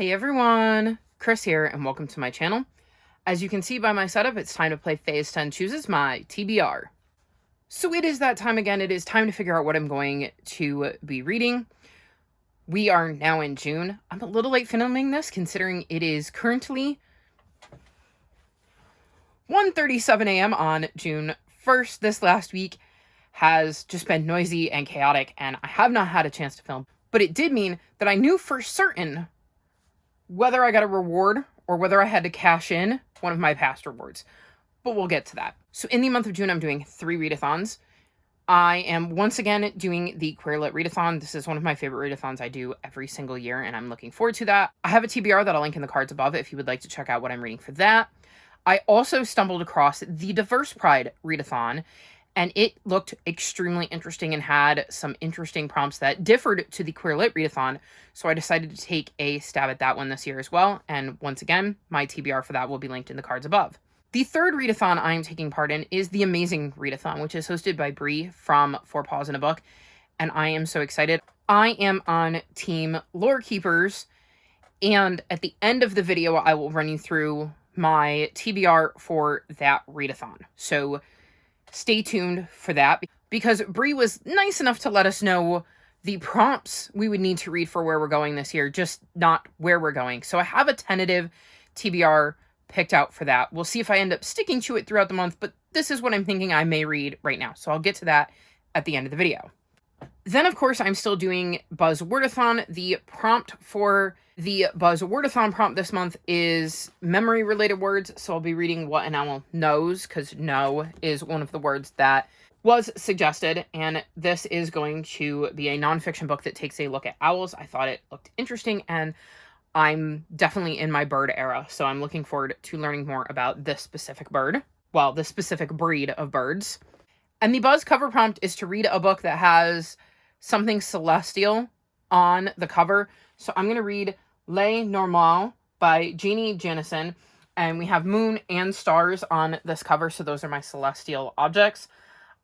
Hey everyone, Chris here and welcome to my channel. As you can see by my setup, it's time to play Phase 10 Chooses my TBR. So it is that time again. It is time to figure out what I'm going to be reading. We are now in June. I'm a little late filming this considering it is currently 1:37 a.m. on June 1st. This last week has just been noisy and chaotic and I have not had a chance to film. But it did mean that I knew for certain whether I got a reward or whether I had to cash in one of my past rewards. But we'll get to that. So in the month of June, I'm doing 3 readathons. I am once again doing the Lit Readathon. This is one of my favorite readathons I do every single year, and I'm looking forward to that. I have a TBR that I'll link in the cards above if you would like to check out what I'm reading for that. I also stumbled across the Diverse Pride readathon, and it looked extremely interesting and had some interesting prompts that differed to the Lit Readathon, so I decided to take a stab at that one this year as well, and once again, my TBR for that will be linked in the cards above. The third readathon I am taking part in is the Amazing Readathon, which is hosted by Bree from Four Paws in a Book, and I am so excited. I am on Team Lore Keepers, and at the end of the video, I will run you through my TBR for that readathon. So stay tuned for that, because Bree was nice enough to let us know the prompts we would need to read for where we're going this year, just not where we're going. So I have a tentative TBR picked out for that. We'll see if I end up sticking to it throughout the month, but this is what I'm thinking I may read right now. So I'll get to that at the end of the video. Then, of course, I'm still doing Buzz Wordathon. The prompt for the Buzz Wordathon prompt this month is memory-related words, so I'll be reading what an owl knows, because know is one of the words that was suggested, and this is going to be a nonfiction book that takes a look at owls. I thought it looked interesting, and I'm definitely in my bird era, so I'm looking forward to learning more about this specific bird. Well, this specific breed of birds. And the Buzz cover prompt is to read a book that has something celestial on the cover. So I'm going to read Les Normaux by Jeannie Janison. And we have moon and stars on this cover. So those are my celestial objects.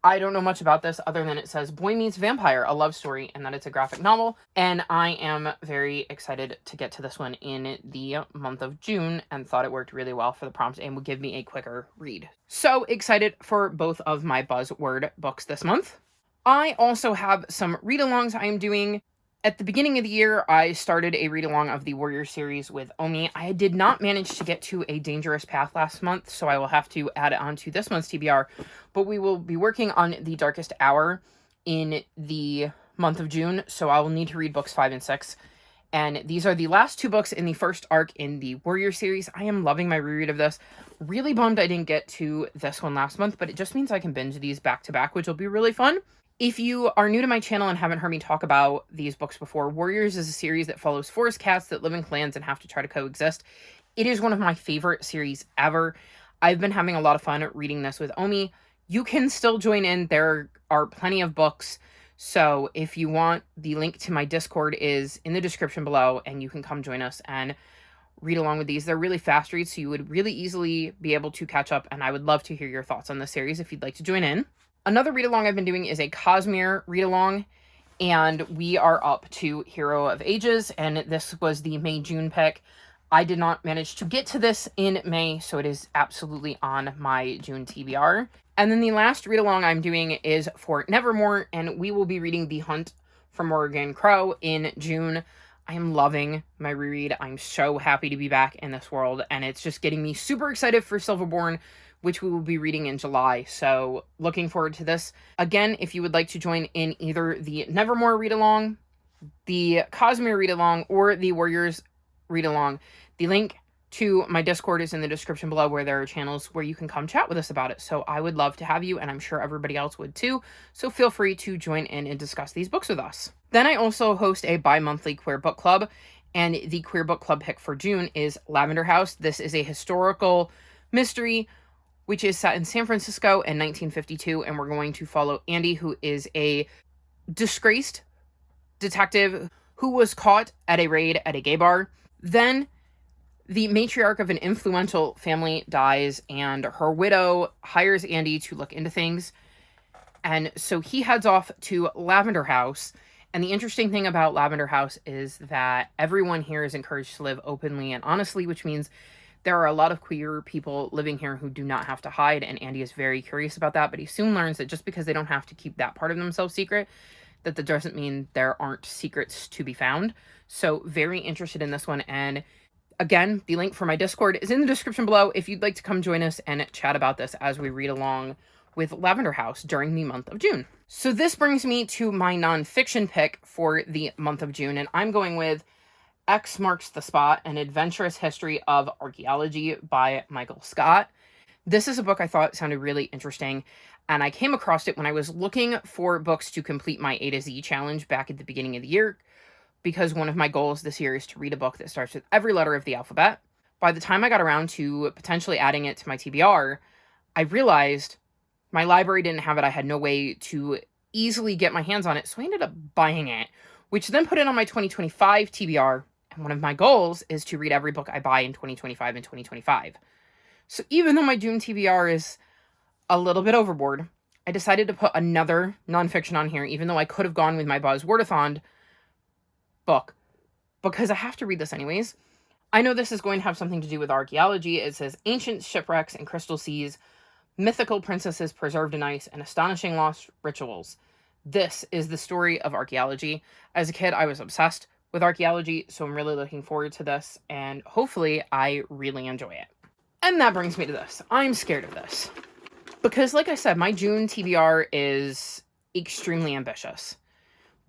I don't know much about this other than it says Boy Meets Vampire, a love story, and that it's a graphic novel. And I am very excited to get to this one in the month of June and thought it worked really well for the prompt and would give me a quicker read. So excited for both of my buzzword books this month. I also have some read-alongs I am doing. At the beginning of the year, I started a read-along of the Warrior series with Omi. I did not manage to get to A Dangerous Path last month, so I will have to add it on to this month's TBR. But we will be working on The Darkest Hour in the month of June, so I will need to read books 5 and 6. And these are the last 2 books in the first arc in the Warrior series. I am loving my reread of this. Really bummed I didn't get to this one last month, but it just means I can binge these back to back, which will be really fun. If you are new to my channel and haven't heard me talk about these books before, Warriors is a series that follows forest cats that live in clans and have to try to coexist. It is one of my favorite series ever. I've been having a lot of fun reading this with Omi. You can still join in. There are plenty of books. So if you want, the link to my Discord is in the description below, and you can come join us and read along with these. They're really fast reads, so you would really easily be able to catch up, and I would love to hear your thoughts on this series if you'd like to join in. Another read-along I've been doing is a Cosmere read-along, and we are up to Hero of Ages, and this was the May-June pick. I did not manage to get to this in May, so it is absolutely on my June TBR. And then the last read-along I'm doing is for Nevermore, and we will be reading The Hunt for Morgan Crow in June. I am loving my reread. I'm so happy to be back in this world, and it's just getting me super excited for Silverborn, which we will be reading in July. So looking forward to this. Again, if you would like to join in either the Nevermore read-along, the Cosmere read-along, or the Warriors read-along, the link to my Discord is in the description below, where there are channels where you can come chat with us about it. So I would love to have you, and I'm sure everybody else would too. So feel free to join in and discuss these books with us. Then I also host a bi-monthly queer book club, and the queer book club pick for June is Lavender House. This is a historical mystery which is set in San Francisco in 1952, and we're going to follow Andy, who is a disgraced detective who was caught at a raid at a gay bar. Then the matriarch of an influential family dies, and her widow hires Andy to look into things. And so he heads off to Lavender House, And the interesting thing about Lavender House is that everyone here is encouraged to live openly and honestly, which means there are a lot of queer people living here who do not have to hide, and Andy is very curious about that, but he soon learns that just because they don't have to keep that part of themselves secret, that doesn't mean there aren't secrets to be found. So very interested in this one, and again, the link for my Discord is in the description below if you'd like to come join us and chat about this as we read along with Lavender House during the month of June. So this brings me to my nonfiction pick for the month of June, and I'm going with X Marks the Spot, An Adventurous History of Archaeology by Michael Scott. This is a book I thought sounded really interesting, and I came across it when I was looking for books to complete my A to Z challenge back at the beginning of the year, because one of my goals this year is to read a book that starts with every letter of the alphabet. By the time I got around to potentially adding it to my TBR, I realized my library didn't have it. I had no way to easily get my hands on it, so I ended up buying it, which then put it on my 2025 TBR. And one of my goals is to read every book I buy in 2025 and 2025. So even though my June TBR is a little bit overboard, I decided to put another nonfiction on here, even though I could have gone with my Buzz Wordathon book, because I have to read this anyways. I know this is going to have something to do with archaeology. It says ancient shipwrecks and crystal seas, mythical princesses preserved in ice, and astonishing lost rituals. This is the story of archaeology. As a kid, I was obsessed with archaeology, so I'm really looking forward to this, and hopefully I really enjoy it. And that brings me to this. I'm scared of this. Because, like I said, my June TBR is extremely ambitious.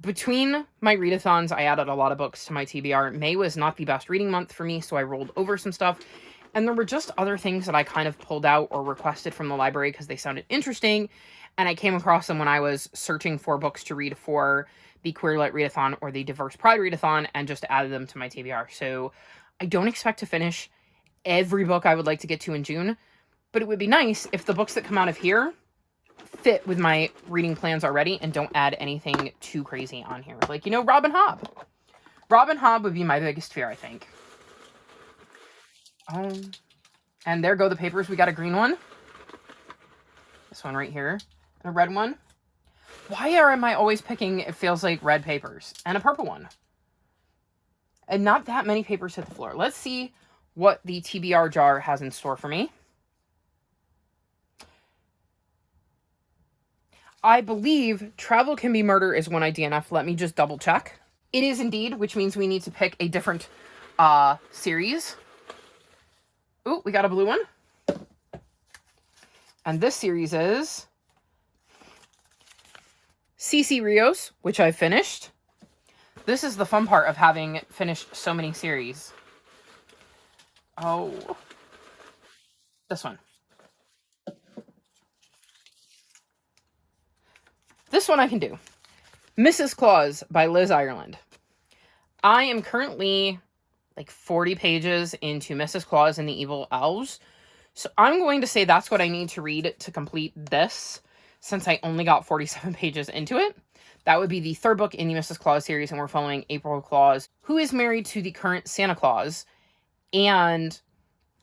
Between my readathons, I added a lot of books to my TBR. May was not the best reading month for me, so I rolled over some stuff. And there were just other things that I kind of pulled out or requested from the library because they sounded interesting. And I came across them when I was searching for books to read for the Queer Lit Readathon or the Diverse Pride Readathon, and just added them to my TBR. So I don't expect to finish every book I would like to get to in June, but it would be nice if the books that come out of here fit with my reading plans already and don't add anything too crazy on here. Like, you know, Robin Hobb. Robin Hobb would be my biggest fear, I think. And there go the papers. We got a green one. This one right here. And a red one. Why am I always picking, it feels like, red papers? And a purple one. And not that many papers hit the floor. Let's see what the TBR jar has in store for me. I believe Travel Can Be Murder is one I DNF. Let me just double check. It is indeed, which means we need to pick a different series. Ooh, we got a blue one. And this series is CC Rios, which I finished. This is the fun part of having finished so many series. Oh, this one. This one I can do. Mrs. Claus by Liz Ireland. I am currently like 40 pages into Mrs. Claus and the Evil Elves. So I'm going to say that's what I need to read to complete this, since I only got 47 pages into it. That would be the third book in the Mrs. Claus series, and we're following April Claus, who is married to the current Santa Claus and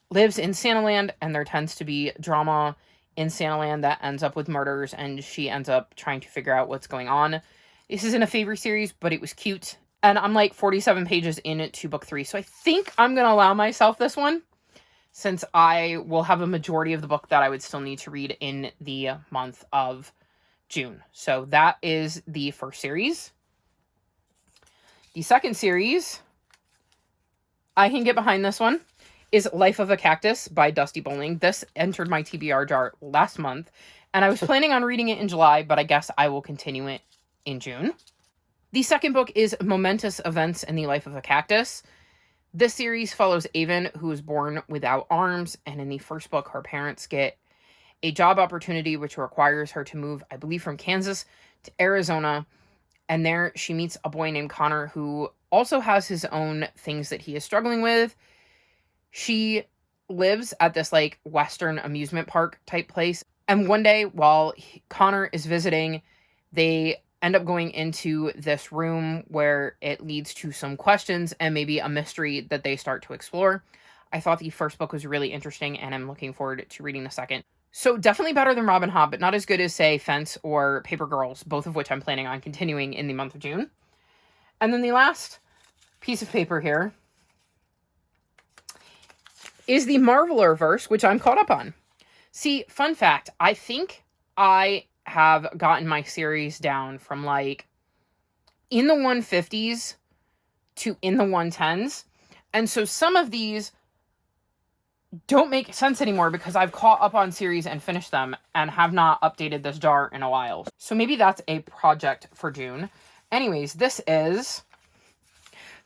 lives in Santaland, and there tends to be drama in Santaland that ends up with murders, and she ends up trying to figure out what's going on. This isn't a favorite series, but it was cute. And I'm like 47 pages into book 3, so I think I'm going to allow myself this one, since I will have a majority of the book that I would still need to read in the month of June. So that is the first series. The second series, I can get behind this one, is Life of a Cactus by Dusty Bowling. This entered my TBR jar last month, and I was planning on reading it in July, but I guess I will continue it in June. The second book is Momentous Events in the Life of a Cactus. This series follows Avon, who is born without arms, and in the first book, her parents get a job opportunity which requires her to move, I believe, from Kansas to Arizona, and there she meets a boy named Connor who also has his own things that he is struggling with. She lives at this like Western amusement park type place, and one day while Connor is visiting, they end up going into this room where it leads to some questions and maybe a mystery that they start to explore. I thought the first book was really interesting, and I'm looking forward to reading the second. So definitely better than Robin Hobb, but not as good as, say, Fence or Paper Girls, both of which I'm planning on continuing in the month of June. And then the last piece of paper here is the Marvelerverse, which I'm caught up on. See, fun fact, I think I have gotten my series down from like in the 150s to in the 110s. And so some of these don't make sense anymore because I've caught up on series and finished them and have not updated this jar in a while. So maybe that's a project for June. Anyways, this is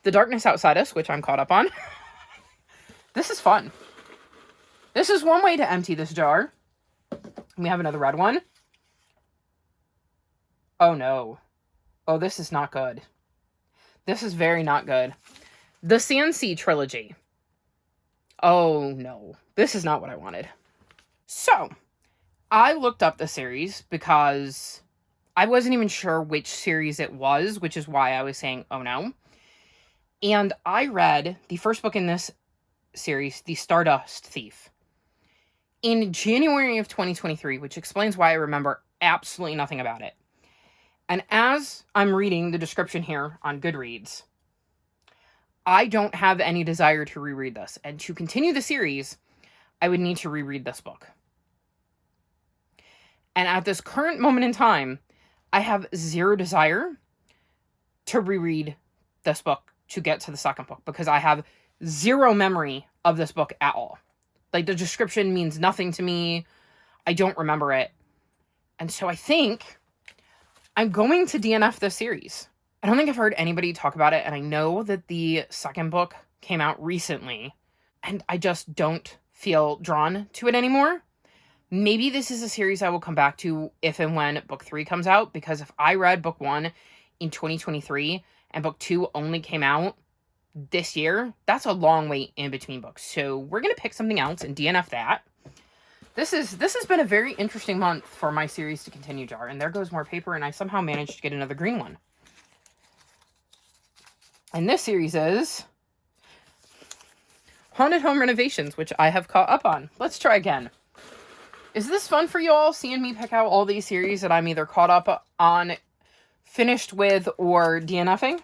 The Darkness Outside Us, which I'm caught up on. This is fun. This is one way to empty this jar. We have another red one. Oh no. Oh, this is not good. This is very not good. The Sandsea trilogy. Oh no. This is not what I wanted. So, I looked up the series because I wasn't even sure which series it was, which is why I was saying, oh no. And I read the first book in this series, The Stardust Thief, in January of 2023, which explains why I remember absolutely nothing about it. And as I'm reading the description here on Goodreads, I don't have any desire to reread this. And to continue the series, I would need to reread this book. And at this current moment in time, I have zero desire to reread this book to get to the second book because I have zero memory of this book at all. Like, the description means nothing to me. I don't remember it. And so I think I'm going to DNF this series. I don't think I've heard anybody talk about it, and I know that the second book came out recently, and I just don't feel drawn to it anymore. Maybe this is a series I will come back to if and when book 3 comes out, because if I read book 1 in 2023 and book 2 only came out this year, that's a long wait in between books. So we're going to pick something else and DNF that. This has been a very interesting month for my series to continue jar, and there goes more paper, and I somehow managed to get another green one. And this series is Haunted Home Renovations, which I have caught up on. Let's try again. Is this fun for you all, seeing me pick out all these series that I'm either caught up on, finished with, or DNFing?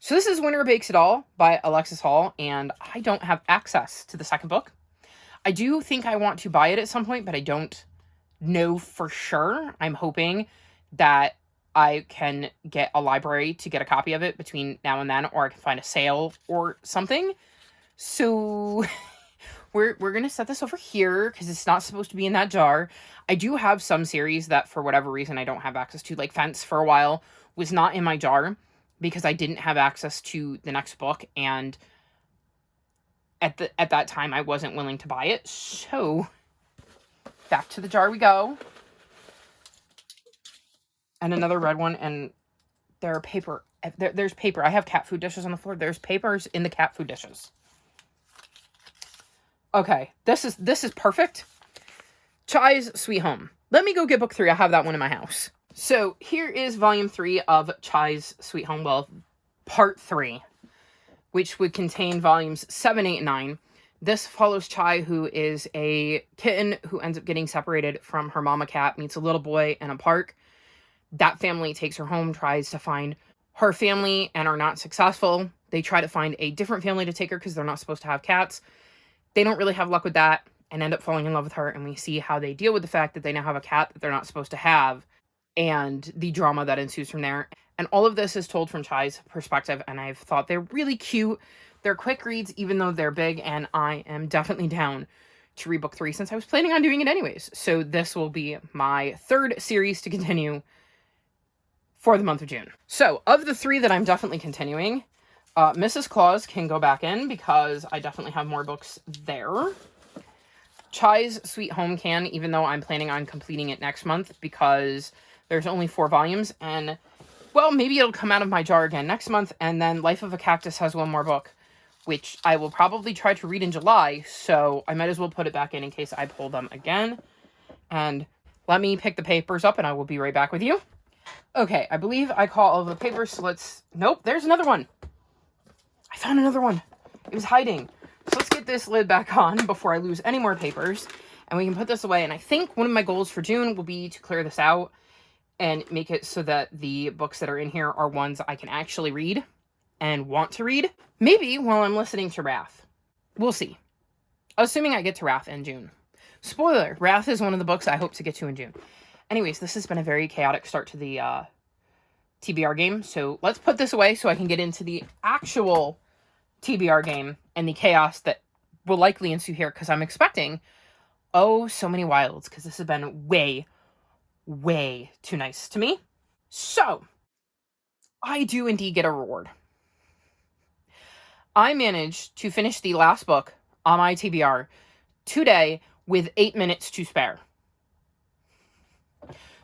So this is Winter Bakes It All by Alexis Hall, and I don't have access to the second book. I do think I want to buy it at some point, but I don't know for sure. I'm hoping that I can get a library to get a copy of it between now and then, or I can find a sale or something. So we're going to set this over here because it's not supposed to be in that jar. I do have some series that for whatever reason I don't have access to, like Fence for a while was not in my jar because I didn't have access to the next book, and at that time I wasn't willing to buy it. So back to the jar we go. And another red one, and there are paper. There's paper. I have cat food dishes on the floor. There's papers in the cat food dishes. Okay, this is perfect. Chai's Sweet Home. Let me go get book 3. I have that one in my house. So here is volume 3 of Chai's Sweet Home. Well, part 3, which would contain volumes 7, 8, and 9. This follows Chai, who is a kitten who ends up getting separated from her mama cat, meets a little boy in a park. That family takes her home, tries to find her family, and are not successful. They try to find a different family to take her because they're not supposed to have cats. They don't really have luck with that and end up falling in love with her, and we see how they deal with the fact that they now have a cat that they're not supposed to have and the drama that ensues from there. And all of this is told from Chai's perspective, and I've thought they're really cute. They're quick reads, even though they're big, and I am definitely down to read book 3 since I was planning on doing it anyways. So this will be my third series to continue for the month of June. So, of the 3 that I'm definitely continuing, Mrs. Claus can go back in because I definitely have more books there. Chai's Sweet Home can, even though I'm planning on completing it next month because there's only 4 volumes, and, well, maybe it'll come out of my jar again next month, and then Life of a Cactus has 1 more book, which I will probably try to read in July, so I might as well put it back in case I pull them again. And let me pick the papers up, and I will be right back with you. Okay, I believe I caught all of the papers, so let's... Nope, there's another one. I found another one. It was hiding. So let's get this lid back on before I lose any more papers, and we can put this away. And I think one of my goals for June will be to clear this out and make it so that the books that are in here are ones I can actually read and want to read. Maybe while I'm listening to Wrath. We'll see. Assuming I get to Wrath in June. Spoiler, Wrath is one of the books I hope to get to in June. Anyways, this has been a very chaotic start to the TBR game, so let's put this away so I can get into the actual TBR game and the chaos that will likely ensue here, because I'm expecting, oh, so many wilds, because this has been way, way too nice to me. So, I do indeed get a reward. I managed to finish the last book on my TBR today with 8 minutes to spare.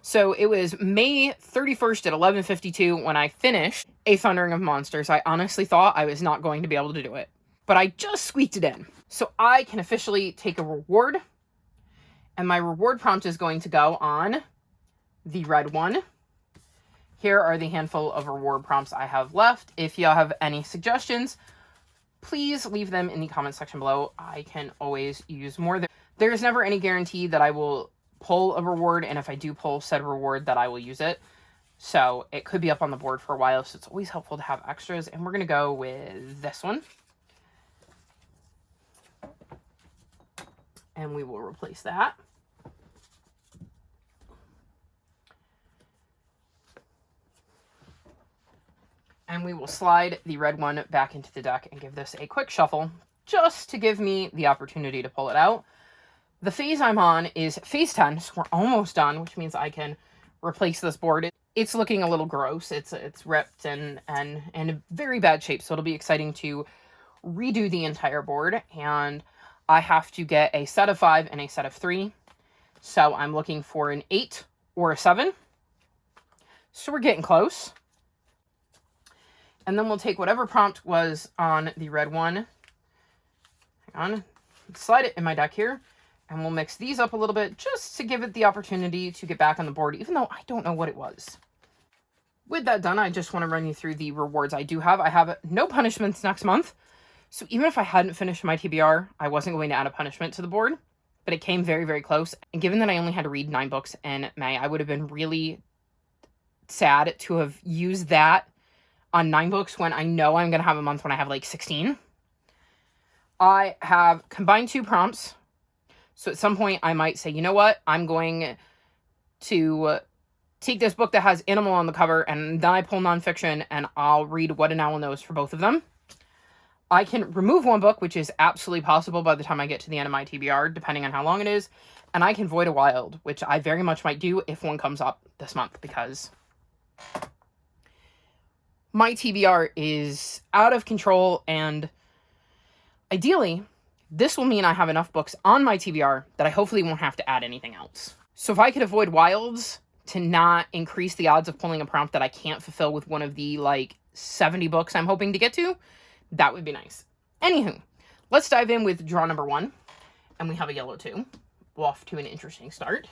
So it was May 31st at 11:52 when I finished A Thundering of Monsters. I honestly thought I was not going to be able to do it, but I just squeaked it in. So I can officially take a reward, and my reward prompt is going to go on the red one. Here are the handful of reward prompts I have left. If y'all have any suggestions, please leave them in the comment section below. I can always use more. There's never any guarantee that I will pull a reward, and if I do pull said reward, that I will use it. So it could be up on the board for a while, so it's always helpful to have extras. And we're going to go with this one. And we will replace that. And we will slide the red one back into the deck and give this a quick shuffle, just to give me the opportunity to pull it out. The phase I'm on is phase 10, so we're almost done, which means I can replace this board. It's looking a little gross. It's ripped and in very bad shape, so it'll be exciting to redo the entire board. And I have to get a set of 5 and a set of 3. So I'm looking for an 8 or a 7. So we're getting close. And then we'll take whatever prompt was on the red one. Hang on. Slide it in my deck here. And we'll mix these up a little bit just to give it the opportunity to get back on the board, even though I don't know what it was. With that done, I just want to run you through the rewards I do have. I have no punishments next month. So even if I hadn't finished my TBR, I wasn't going to add a punishment to the board. But it came very, very close. And given that I only had to read 9 books in May, I would have been really sad to have used that on 9 books when I know I'm going to have a month when I have like 16. I have combined 2 prompts. So at some point I might say, you know what? I'm going to take this book that has animal on the cover, and then I pull nonfiction and I'll read What an Owl Knows for both of them. I can remove 1 book, which is absolutely possible by the time I get to the end of my TBR, depending on how long it is. And I can void a wild, which I very much might do if one comes up this month, because my TBR is out of control, and ideally, this will mean I have enough books on my TBR that I hopefully won't have to add anything else. So if I could avoid wilds to not increase the odds of pulling a prompt that I can't fulfill with one of the, 70 books I'm hoping to get to, that would be nice. Anywho, let's dive in with draw number 1. And we have a yellow 2. We're off to an interesting start.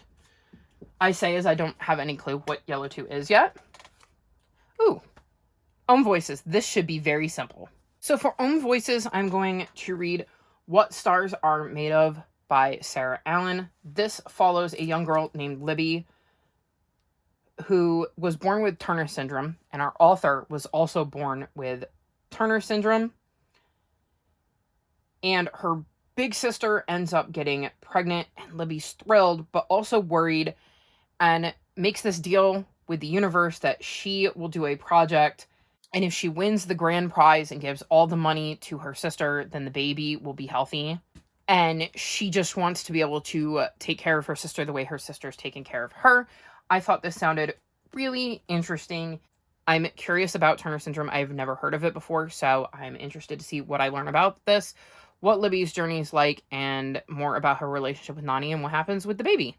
I say as I don't have any clue what yellow 2 is yet. Ooh. Own Voices. This should be very simple. So for Own Voices, I'm going to read What Stars Are Made Of by Sarah Allen. This follows a young girl named Libby who was born with Turner syndrome, and our author was also born with Turner syndrome. And her big sister ends up getting pregnant, and Libby's thrilled, but also worried, and makes this deal with the universe that she will do a project, and if she wins the grand prize and gives all the money to her sister, then the baby will be healthy. And she just wants to be able to take care of her sister the way her sister's taking care of her. I thought this sounded really interesting. I'm curious about Turner syndrome. I've never heard of it before, so I'm interested to see what I learn about this, what Libby's journey is like, and more about her relationship with Nani and what happens with the baby.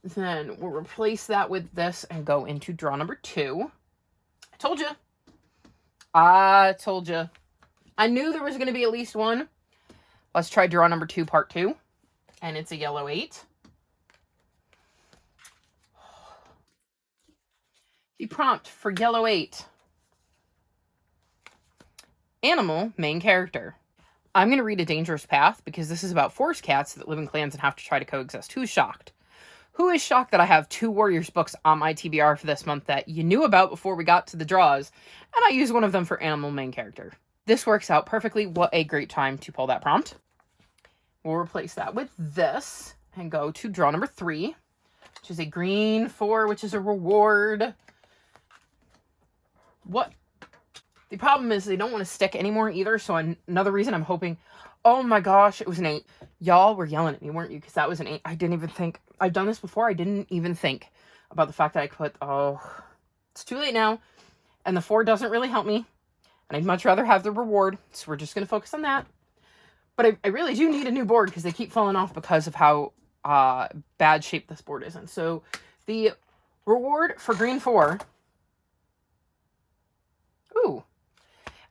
Then we'll replace that with this and go into draw number 2. I told you. I told you. I knew there was going to be at least one. Let's try draw number 2, part 2. And it's a yellow 8. The prompt for yellow 8. Animal, main character. I'm going to read A Dangerous Path because this is about forest cats that live in clans and have to try to coexist. Who's shocked? Who is shocked that I have 2 Warriors books on my TBR for this month that you knew about before we got to the draws, and I use one of them for animal main character. This works out perfectly. What a great time to pull that prompt. We'll replace that with this and go to draw number 3, which is a green 4, which is a reward. What? The problem is they don't want to stick anymore either, so another reason I'm hoping... Oh my gosh, it was an 8. Y'all were yelling at me, weren't you? Because that was an 8. I didn't even think... I've done this before. I didn't even think about the fact that I put... Oh, it's too late now. And the 4 doesn't really help me. And I'd much rather have the reward, so we're just going to focus on that. But I really do need a new board because they keep falling off because of how bad shape this board is in. So the reward for green 4... Ooh.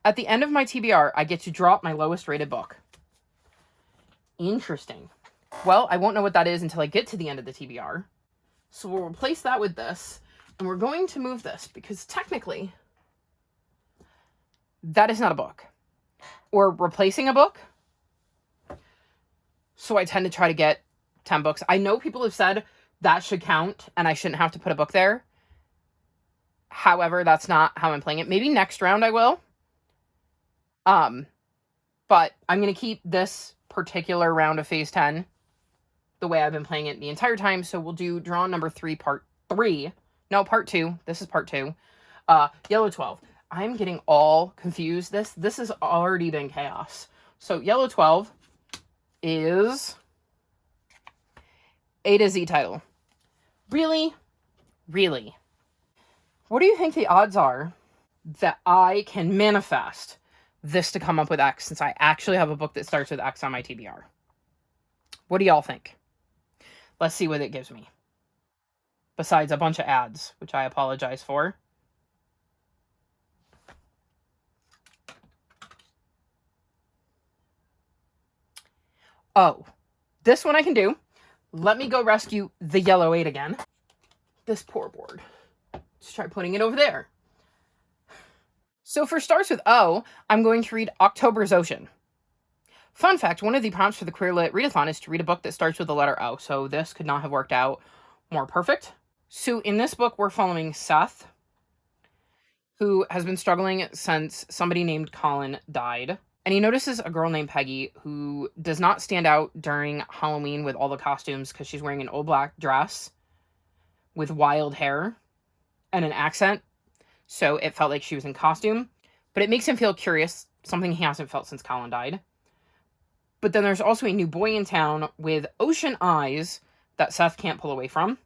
At the end of my TBR, I get to drop my lowest rated book. Interesting. Well, I won't know what that is until I get to the end of the TBR. So we'll replace that with this. And we're going to move this because technically that is not a book. Or replacing a book. So I tend to try to get 10 books. I know people have said that should count and I shouldn't have to put a book there. However, that's not how I'm playing it. Maybe next round I will. But I'm going to keep this particular round of phase 10 the way I've been playing it the entire time. So we'll do draw number 3, part 3. No, part 2. This is part 2. Yellow 12. I'm getting all confused. This has already been chaos. So yellow 12 is A to Z title. Really? Really? What do you think the odds are that I can manifest this to come up with X, since I actually have a book that starts with X on my TBR? What do y'all think? Let's see what it gives me. Besides a bunch of ads, which I apologize for. Oh, this one I can do. Let me go rescue the yellow 8 again. This poor board. Let's try putting it over there. So for starts with O, I'm going to read October's Ocean. Fun fact, one of the prompts for the Queer Lit Readathon is to read a book that starts with the letter O, so this could not have worked out more perfect. So in this book, we're following Seth, who has been struggling since somebody named Colin died. And he notices a girl named Peggy who does not stand out during Halloween with all the costumes because she's wearing an old black dress with wild hair and an accent. So it felt like she was in costume. But it makes him feel curious, something he hasn't felt since Colin died. But then there's also a new boy in town with ocean eyes that Seth can't pull away from.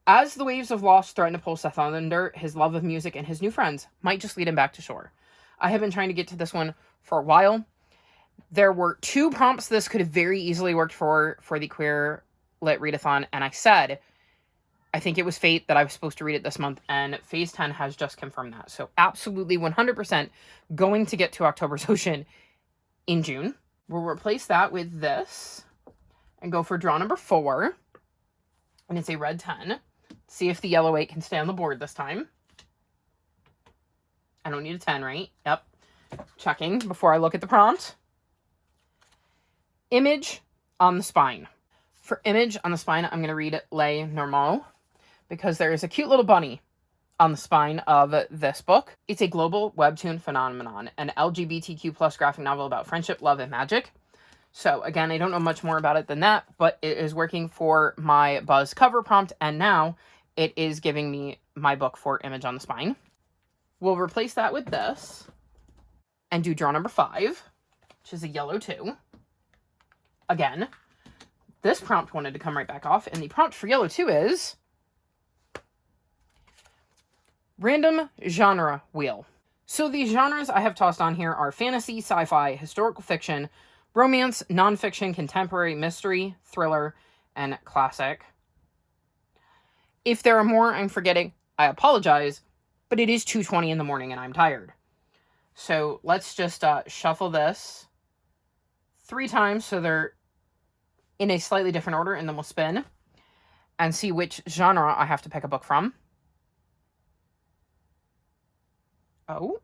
As the waves of loss threaten to pull Seth under, his love of music and his new friends might just lead him back to shore. I have been trying to get to this one for a while. There were 2 prompts this could have very easily worked for the Queer Lit Readathon, and I said I think it was fate that I was supposed to read it this month, and phase 10 has just confirmed that. So absolutely 100% going to get to October's Ocean in June. We'll replace that with this and go for draw number 4. And it's a red 10. See if the yellow 8 can stay on the board this time. I don't need a 10, right? Yep. Checking before I look at the prompt. Image on the spine. For image on the spine, I'm going to read Les Normaux, because there is a cute little bunny on the spine of this book. It's a global webtoon phenomenon, an LGBTQ plus graphic novel about friendship, love, and magic. So again, I don't know much more about it than that, but it is working for my Buzz cover prompt, and now it is giving me my book for image on the spine. We'll replace that with this and do draw number 5, which is a yellow 2. Again, this prompt wanted to come right back off, and the prompt for yellow 2 is random genre wheel. So the genres I have tossed on here are fantasy, sci-fi, historical fiction, romance, nonfiction, contemporary, mystery, thriller, and classic. If there are more I'm forgetting, I apologize, but it is 2:20 in the morning and I'm tired. So let's just shuffle this 3 times so they're in a slightly different order, and then we'll spin and see which genre I have to pick a book from. Oh.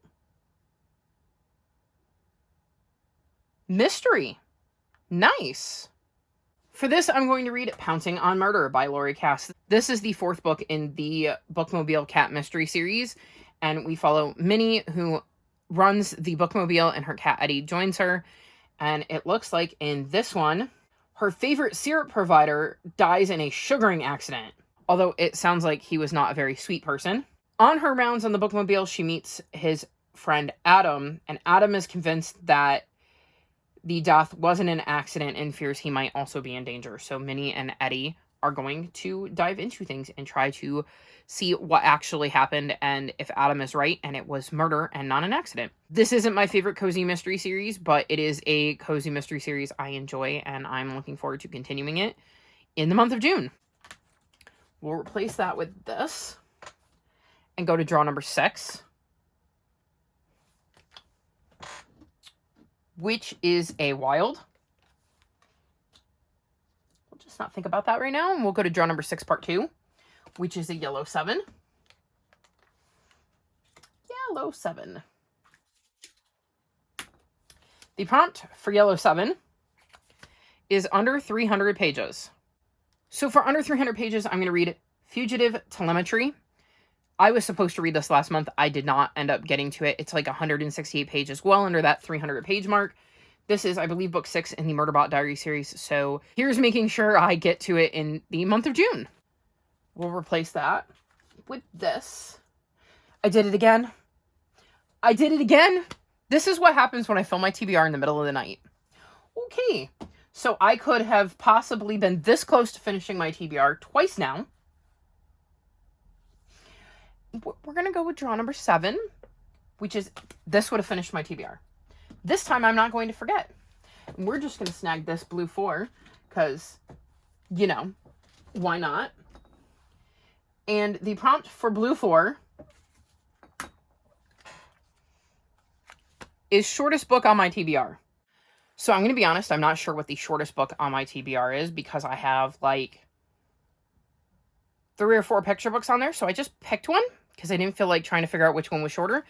Mystery. Nice. For this, I'm going to read Pouncing on Murder by Lori Cass. This is the 4th book in the Bookmobile Cat Mystery series, and we follow Minnie, who runs the Bookmobile, and her cat Eddie joins her. And it looks like in this one, her favorite syrup provider dies in a sugaring accident, although it sounds like he was not a very sweet person. On her rounds on the Bookmobile, she meets his friend Adam, and Adam is convinced that the death wasn't an accident and fears he might also be in danger. So Minnie and Eddie are going to dive into things and try to see what actually happened and if Adam is right and it was murder and not an accident. This isn't my favorite cozy mystery series, but it is a cozy mystery series I enjoy, and I'm looking forward to continuing it in the month of June. We'll replace that with this and go to draw number 6, which is a wild. We'll just not think about that right now, and we'll go to draw number 6, part 2, which is a yellow 7. Yellow 7. The prompt for yellow 7 is under 300 pages. So for under 300 pages, I'm going to read Fugitive Telemetry. I was supposed to read this last month. I did not end up getting to it. It's like 168 pages, well under that 300 page mark. This is, I believe, book 6 in the Murderbot Diary series. So here's making sure I get to it in the month of June. We'll replace that with this. I did it again. I did it again. This is what happens when I film my TBR in the middle of the night. Okay. So I could have possibly been this close to finishing my TBR twice now. We're going to go with draw number 7, which is, this would have finished my TBR. This time I'm not going to forget. We're just going to snag this blue 4 because, you know, why not? And the prompt for blue 4 is shortest book on my TBR. So I'm going to be honest, I'm not sure what the shortest book on my TBR is because I have like 3 or 4 picture books on there. So I just picked one because I didn't feel like trying to figure out which one was shorter.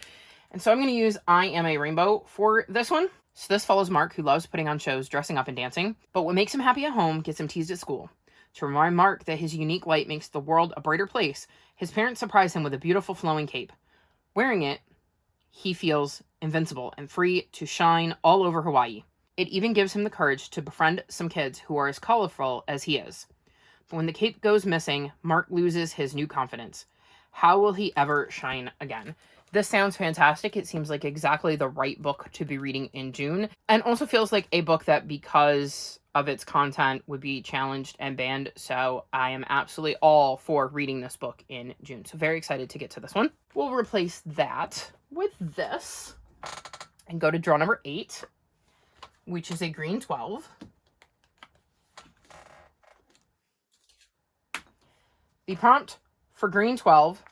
And so I'm going to use I Am a Rainbow for this one. So this follows Mark, who loves putting on shows, dressing up and dancing. But what makes him happy at home gets him teased at school. To remind Mark that his unique light makes the world a brighter place, his parents surprise him with a beautiful flowing cape. Wearing it, he feels invincible and free to shine all over Hawaii. It even gives him the courage to befriend some kids who are as colorful as he is. But when the cape goes missing, Mark loses his new confidence. How will he ever shine again? This sounds fantastic. It seems like exactly the right book to be reading in June, and also feels like a book that, because of its content, would be challenged and banned. So I am absolutely all for reading this book in June. So very excited to get to this one. We'll replace that with this and go to draw number 8, which is a green 12. The prompt for green 12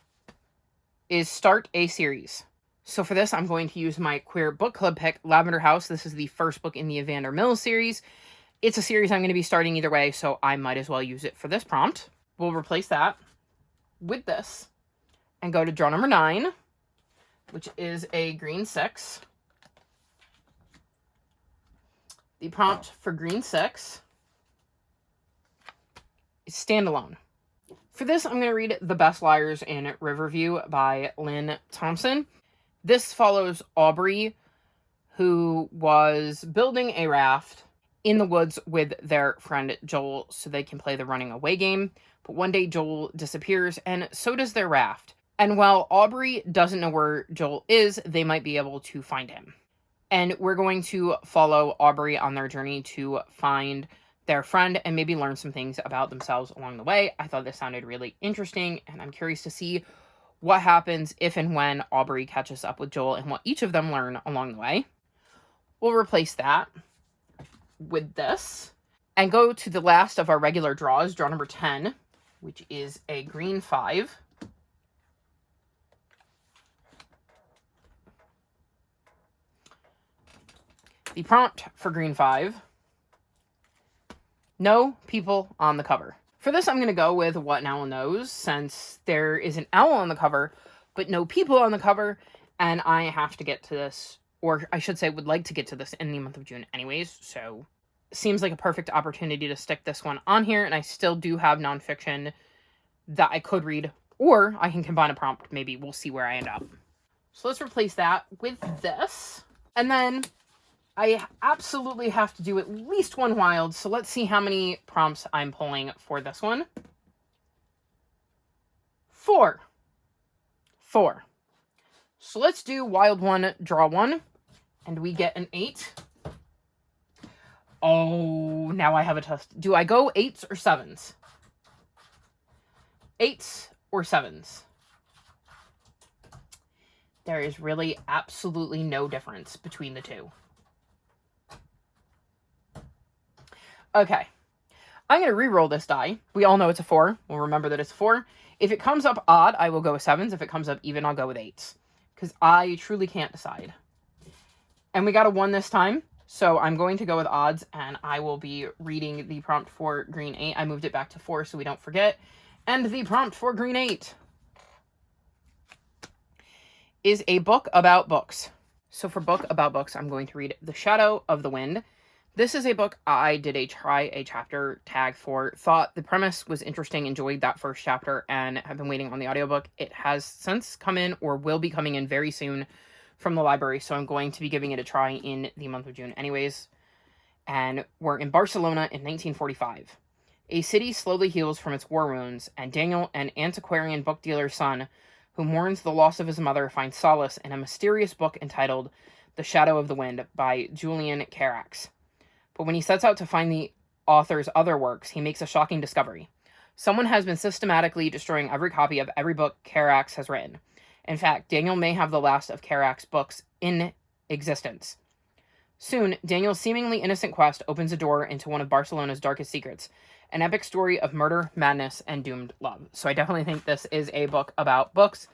is start a series. So for this, I'm going to use my queer book club pick, Lavender House. This is the first book in the Evander Mills series. It's a series I'm going to be starting either way, so I might as well use it for this prompt. We'll replace that with this and go to draw number 9, which is a green 6. The prompt for green 6 is standalone. For this, I'm going to read The Best Liars in Riverview by Lynn Thompson. This follows Aubrey, who was building a raft in the woods with their friend Joel so they can play the running away game. But one day Joel disappears, and so does their raft. And while Aubrey doesn't know where Joel is, they might be able to find him. And we're going to follow Aubrey on their journey to find their friend and maybe learn some things about themselves along the way. I thought this sounded really interesting, and I'm curious to see what happens if and when Aubrey catches up with Joel and what each of them learn along the way. We'll replace that with this and go to the last of our regular draws, draw number 10, which is a green 5. The prompt for green 5: no people on the cover. For this, I'm going to go with What an Owl Knows, since there is an owl on the cover, but no people on the cover, and I have to get to this, or I should say would like to get to this in the month of June anyways, so seems like a perfect opportunity to stick this one on here, and I still do have nonfiction that I could read, or I can combine a prompt. Maybe we'll see where I end up. So let's replace that with this. And then I absolutely have to do at least one wild, so let's see how many prompts I'm pulling for this one. 4. So let's do wild 1, draw 1, and we get an 8. Oh, now I have a test. Do I go 8s or 7s? 8s or 7s? There is really absolutely no difference between the two. Okay. I'm going to re-roll this die. We all know it's a 4. We'll remember that it's a 4. If it comes up odd, I will go with 7s. If it comes up even, I'll go with 8s. Because I truly can't decide. And we got a 1 this time. So I'm going to go with odds, and I will be reading the prompt for green 8. I moved it back to 4 so we don't forget. And the prompt for green 8 is a book about books. So for book about books, I'm going to read The Shadow of the Wind. This is a book I did a try a chapter tag for. Thought the premise was interesting, enjoyed that first chapter, and have been waiting on the audiobook. It has since come in, or will be coming in very soon, from the library, so I'm going to be giving it a try in the month of June anyways. And we're in Barcelona in 1945. A city slowly heals from its war wounds, and Daniel, an antiquarian book dealer's son, who mourns the loss of his mother, finds solace in a mysterious book entitled The Shadow of the Wind by Julian Carax. But when he sets out to find the author's other works, he makes a shocking discovery. Someone has been systematically destroying every copy of every book Carax has written. In fact, Daniel may have the last of Carax's books in existence. Soon, Daniel's seemingly innocent quest opens a door into one of Barcelona's darkest secrets, an epic story of murder, madness, and doomed love. So I definitely think this is a book about books,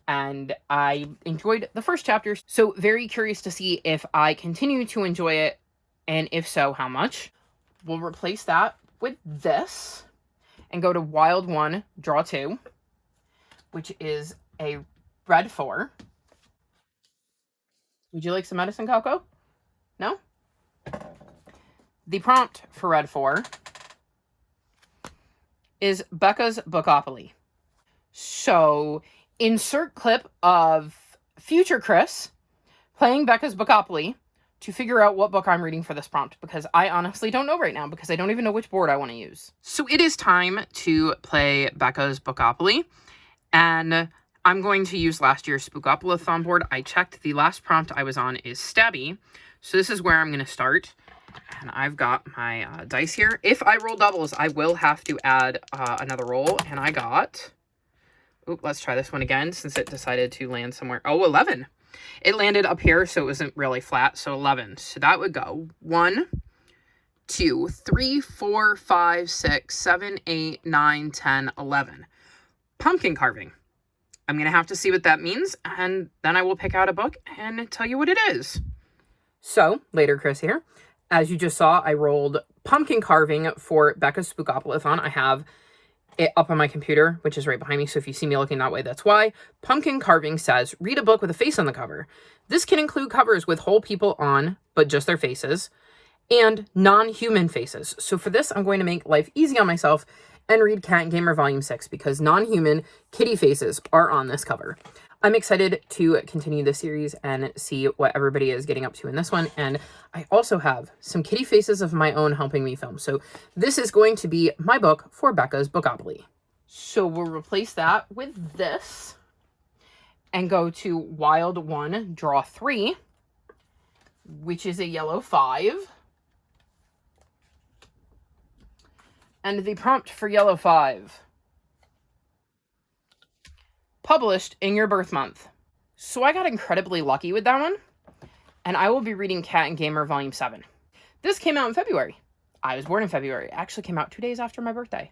and I enjoyed the first chapter. So very curious to see if I continue to enjoy it, and if so, how much. We'll replace that with this, and go to Wild 1, Draw 2, which is a Red 4. Would you like some medicine, Coco? No? The prompt for Red 4 is Becca's Bookopoly. So, insert clip of future Chris playing Becca's Bookopoly to figure out what book I'm reading for this prompt, because I honestly don't know right now, because I don't even know which board I want to use. So it is time to play Becca's Bookopoly, and I'm going to use last year's Spookopoly-thon board. I checked the last prompt I was on is Stabby. So this is where I'm going to start. And I've got my dice here. If I roll doubles, I will have to add another roll. And I got... Oop, let's try this one again since it decided to land somewhere. Oh, 11. It landed up here, so it wasn't really flat. So 11. So that would go 1, 2, 3, 4, 5, 6, 7, 8, 9, 10, 11. Pumpkin carving. I'm going to have to see what that means, and then I will pick out a book and tell you what it is. So, later Chris here. As you just saw, I rolled pumpkin carving for Becca's Spookopoly-thon. I have it up on my computer, which is right behind me, so if you see me looking that way, that's why. Pumpkin carving says, read a book with a face on the cover. This can include covers with whole people on, but just their faces, and non-human faces. So for this, I'm going to make life easy on myself and read Cat and Gamer Volume 6, because non-human kitty faces are on this cover. I'm excited to continue this series and see what everybody is getting up to in this one, and I also have some kitty faces of my own helping me film. So this is going to be my book for Becca's Bookopoly. So we'll replace that with this, and go to Wild 1, Draw 3, which is a yellow 5. And the prompt for yellow 5. Published in your birth month. So I got incredibly lucky with that one. And I will be reading Cat and Gamer Volume 7. This came out in February. I was born in February. It actually came out 2 days after my birthday.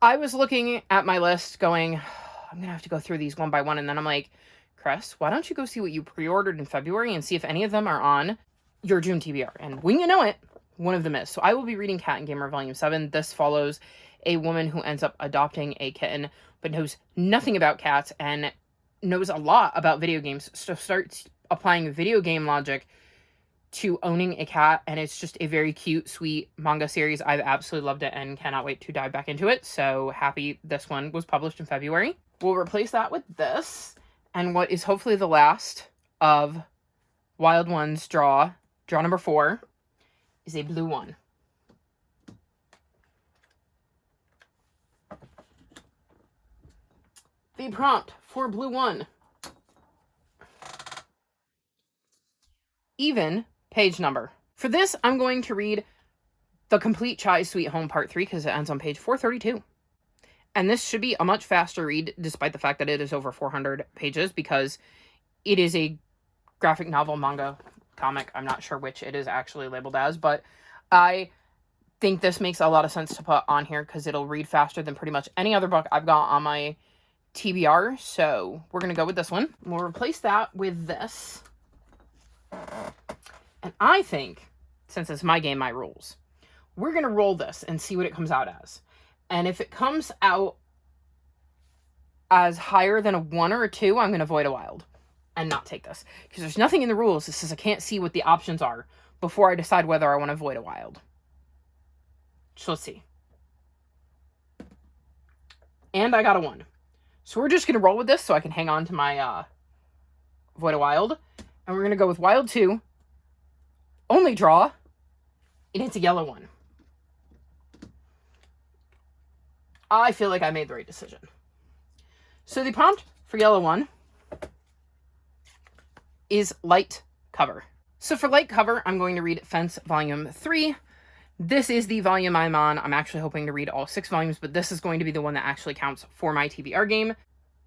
I was looking at my list going, I'm going to have to go through these one by one. And then I'm like, Chris, why don't you go see what you pre-ordered in February and see if any of them are on your June TBR. And when you know it, one of them is. So I will be reading Cat and Gamer Volume 7. This follows a woman who ends up adopting a kitten, but knows nothing about cats and knows a lot about video games. So starts applying video game logic to owning a cat, and it's just a very cute, sweet manga series. I've absolutely loved it and cannot wait to dive back into it. So happy this one was published in February. We'll replace that with this, and what is hopefully the last of Wild One's draw number 4, is a blue one. The prompt for blue one: even page number. For this, I'm going to read The Complete Chai's Sweet Home Part 3 because it ends on page 432. And this should be a much faster read, despite the fact that it is over 400 pages, because it is a graphic novel, manga, comic. I'm not sure which it is actually labeled as, but I think this makes a lot of sense to put on here because it'll read faster than pretty much any other book I've got on my TBR. So we're going to go with this one. We'll replace that with this. And I think, since it's my game, my rules, we're going to roll this and see what it comes out as. And if it comes out as higher than a 1 or a 2, I'm going to void a wild and not take this. Because there's nothing in the rules that says I can't see what the options are before I decide whether I want to void a wild. So let's see. And I got a 1. So we're just going to roll with this so I can hang on to my void a wild. And we're going to go with wild 2. Only draw. And it's a yellow one. I feel like I made the right decision. So the prompt for yellow one is light cover. So for light cover, I'm going to read Fence Volume 3. This is the volume I'm on. I'm actually hoping to read all 6 volumes, but this is going to be the one that actually counts for my TBR game.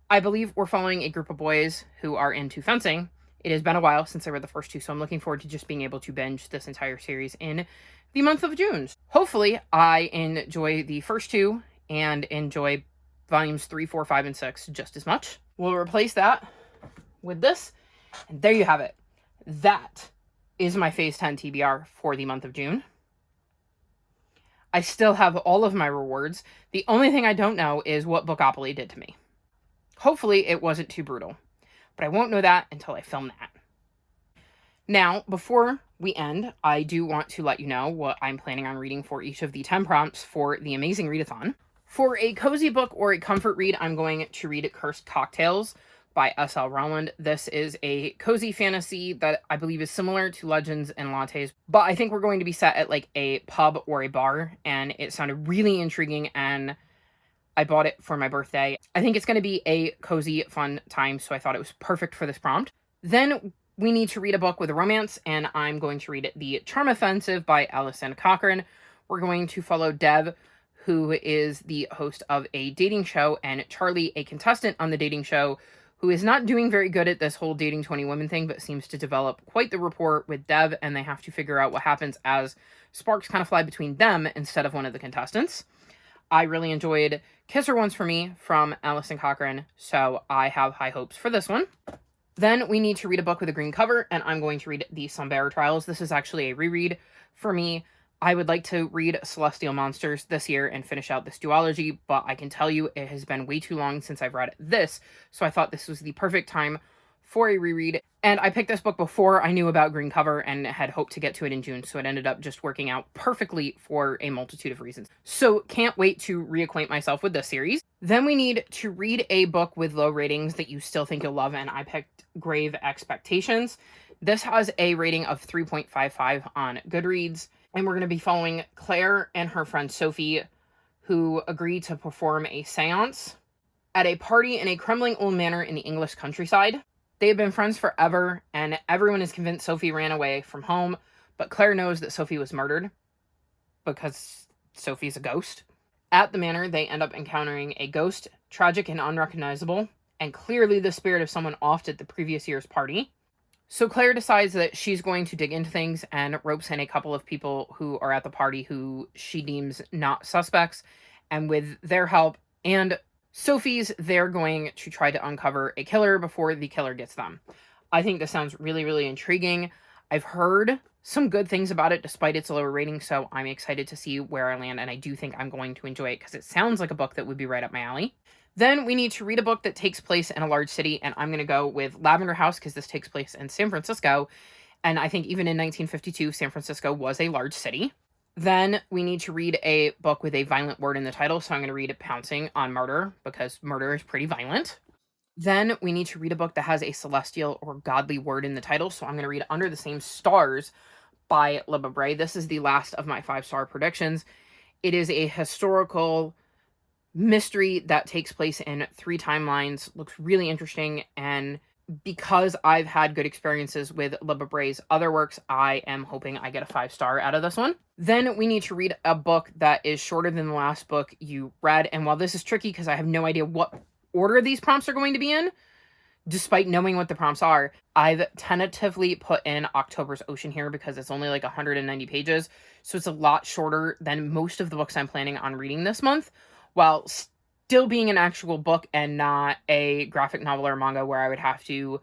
I believe we're following a group of boys who are into fencing. It has been a while since I read the first 2, so I'm looking forward to just being able to binge this entire series in the month of June. Hopefully, I enjoy the first 2 and enjoy volumes 3, 4, 5, and 6 just as much. We'll replace that with this, and there you have it. That is my Phase 10 TBR for the month of June. I still have all of my rewards. The only thing I don't know is what Bookopoly did to me. Hopefully, it wasn't too brutal, but I won't know that until I film that. Now, before we end, I do want to let you know what I'm planning on reading for each of the 10 prompts for the Amazing Readathon. For a cozy book or a comfort read, I'm going to read Cursed Cocktails by S.L. Rowland. This is a cozy fantasy that I believe is similar to Legends and Lattes, but I think we're going to be set at like a pub or a bar, and it sounded really intriguing, and I bought it for my birthday. I think it's going to be a cozy, fun time, so I thought it was perfect for this prompt. Then we need to read a book with a romance, and I'm going to read The Charm Offensive by Alison Cochrane. We're going to follow Dev, who is the host of a dating show, and Charlie, a contestant on the dating show, who is not doing very good at this whole dating 20 women thing, but seems to develop quite the rapport with Dev, and they have to figure out what happens as sparks kind of fly between them instead of one of the contestants. I really enjoyed Kiss Her Once for Me from Alison Cochrane, so I have high hopes for this one. Then we need to read a book with a green cover, and I'm going to read The Sombera Trials. This is actually a reread for me. I would like to read Celestial Monsters this year and finish out this duology, but I can tell you it has been way too long since I've read this, so I thought this was the perfect time for a reread. And I picked this book before I knew about green cover and had hoped to get to it in June, so it ended up just working out perfectly for a multitude of reasons. So can't wait to reacquaint myself with this series. Then we need to read a book with low ratings that you still think you'll love, and I picked Grave Expectations. This has a rating of 3.55 on Goodreads, and we're going to be following Claire and her friend Sophie, who agree to perform a seance at a party in a crumbling old manor in the English countryside. They have been friends forever, and everyone is convinced Sophie ran away from home, but Claire knows that Sophie was murdered because Sophie's a ghost. At the manor, they end up encountering a ghost, tragic and unrecognizable, and clearly the spirit of someone offed at the previous year's party. So Claire decides that she's going to dig into things and ropes in a couple of people who are at the party who she deems not suspects, and with their help and Sophie's, they're going to try to uncover a killer before the killer gets them. I think this sounds really, really intriguing. I've heard some good things about it despite its lower rating, so I'm excited to see where I land, and I do think I'm going to enjoy it because it sounds like a book that would be right up my alley. Then we need to read a book that takes place in a large city, and I'm going to go with Lavender House because this takes place in San Francisco, And I think even in 1952, San Francisco was a large city. Then we need to read a book with a violent word in the title. So I'm going to read Pouncing on Murder, because murder is pretty violent. Then we need to read a book that has a celestial or godly word in the title. So I'm going to read Under the Same Stars by Libba Bray. This is the last of my 5-star predictions. It is a historical mystery that takes place in 3 timelines. Looks really interesting, and because I've had good experiences with Libba Bray's other works, I am hoping I get a 5-star out of this one. Then we need to read a book that is shorter than the last book you read, and while this is tricky because I have no idea what order these prompts are going to be in, despite knowing what the prompts are, I've tentatively put in October's Ocean here because it's only like 190 pages, so it's a lot shorter than most of the books I'm planning on reading this month, while still being an actual book and not a graphic novel or manga where I would have to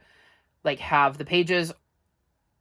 like have the pages,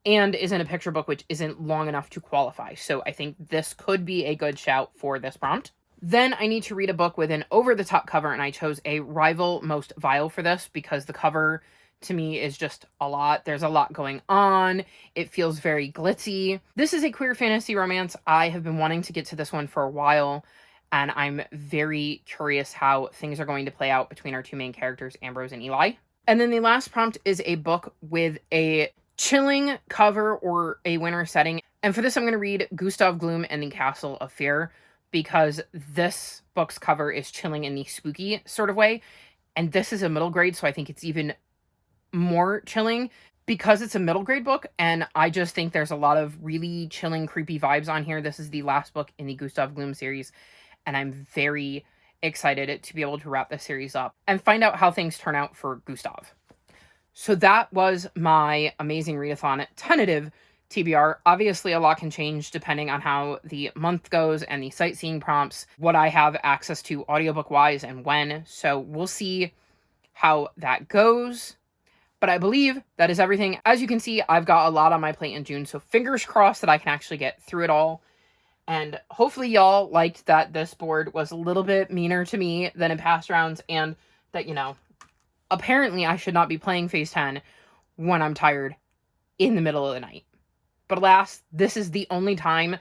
and isn't a picture book, which isn't long enough to qualify. So I think this could be a good shout for this prompt. Then I need to read a book with an over-the-top cover, and I chose a Rival Most Vile for this because the cover to me is just a lot. There's a lot going on. It feels very glitzy. This is a queer fantasy romance. I have been wanting to get to this one for a while, and I'm very curious how things are going to play out between our 2 main characters, Ambrose and Eli. And then the last prompt is a book with a chilling cover or a winter setting. And for this, I'm going to read Gustav Gloom and the Castle of Fear, because this book's cover is chilling in the spooky sort of way. And this is a middle grade, so I think it's even more chilling because it's a middle grade book. And I just think there's a lot of really chilling, creepy vibes on here. This is the last book in the Gustav Gloom series, and I'm very excited to be able to wrap this series up and find out how things turn out for Gustav. So that was my Amazing Readathon tentative TBR. Obviously, a lot can change depending on how the month goes and the sightseeing prompts, what I have access to audiobook-wise and when. So we'll see how that goes. But I believe that is everything. As you can see, I've got a lot on my plate in June, so fingers crossed that I can actually get through it all. And hopefully y'all liked that this board was a little bit meaner to me than in past rounds, and that, you know, apparently I should not be playing phase 10 when I'm tired in the middle of the night. But alas, this is the only time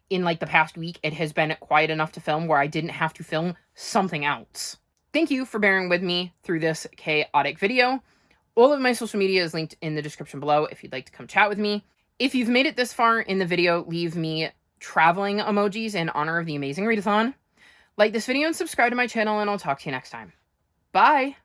in like the past week it has been quiet enough to film where I didn't have to film something else. Thank you for bearing with me through this chaotic video. All of my social media is linked in the description below if you'd like to come chat with me. If you've made it this far in the video, leave me traveling emojis in honor of the Amazing Readathon. Like this video and subscribe to my channel, and I'll talk to you next time. Bye!